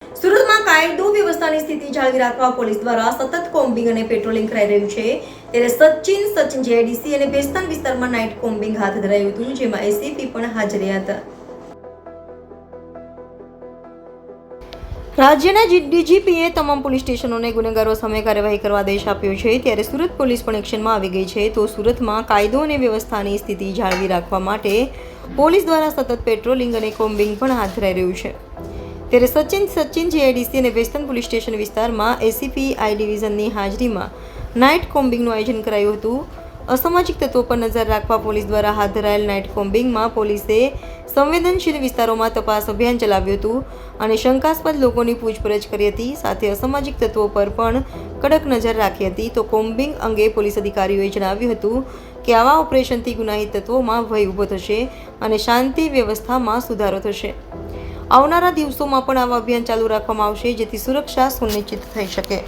સુરતમાં કાયદો વ્યવસ્થાની સ્થિતિ જાળવી રાખવા પોલીસ દ્વારા સતત કોમ્બિંગ અને પેટ્રોલિંગ કરાઈ રહ્યું છે. ત્યારે સચિન જેઆઈડીસી અને ભેસ્તાન વિસ્તારમાં નાઇટ કોમ્બિંગ હાથ ધરાયું હતું, જેમાં એસીપી પણ હાજર રહ્યા હતા. રાજ્યના ડીજીપીએ તમામ પોલીસ સ્ટેશનોને ગુનેગારો સામે કાર્યવાહી કરવા આદેશ આપ્યો છે. ત્યારે સુરત પોલીસ પણ એક્શનમાં આવી ગઈ છે. તો સુરતમાં કાયદો અને વ્યવસ્થાની સ્થિતિ જાળવી રાખવા માટે પોલીસ દ્વારા સતત પેટ્રોલિંગ અને કોમ્બિંગ પણ હાથ ધરાઈ રહ્યું છે. ત્યારે સચિન જેઆઈડીસી અને વેસ્ટર્ન પોલીસ સ્ટેશન વિસ્તારમાં એસીપી આઈ ડિવિઝનની હાજરીમાં નાઇટ કોમ્બિંગનું આયોજન કરાયું હતું. અસામાજિક તત્વો પર નજર રાખવા પોલીસ દ્વારા હાથ ધરાયેલ નાઇટ કોમ્બિંગમાં પોલીસે સંવેદનશીલ વિસ્તારોમાં તપાસ અભિયાન ચલાવ્યું હતું અને શંકાસ્પદ લોકોની પૂછપરછ કરી હતી. સાથે અસામાજિક તત્વો પર પણ કડક નજર રાખી હતી. તો કોમ્બિંગ અંગે પોલીસ અધિકારીઓએ જણાવ્યું હતું કે આવા ઓપરેશનથી ગુનાહિત તત્વોમાં ભય ઊભો થશે અને શાંતિ વ્યવસ્થામાં સુધારો થશે. આવનારા દિવસોમાં પણ આવા અભિયાન ચાલુ રાખવામાં આવશે, જેથી સુરક્ષા સુનિશ્ચિત થઈ શકે.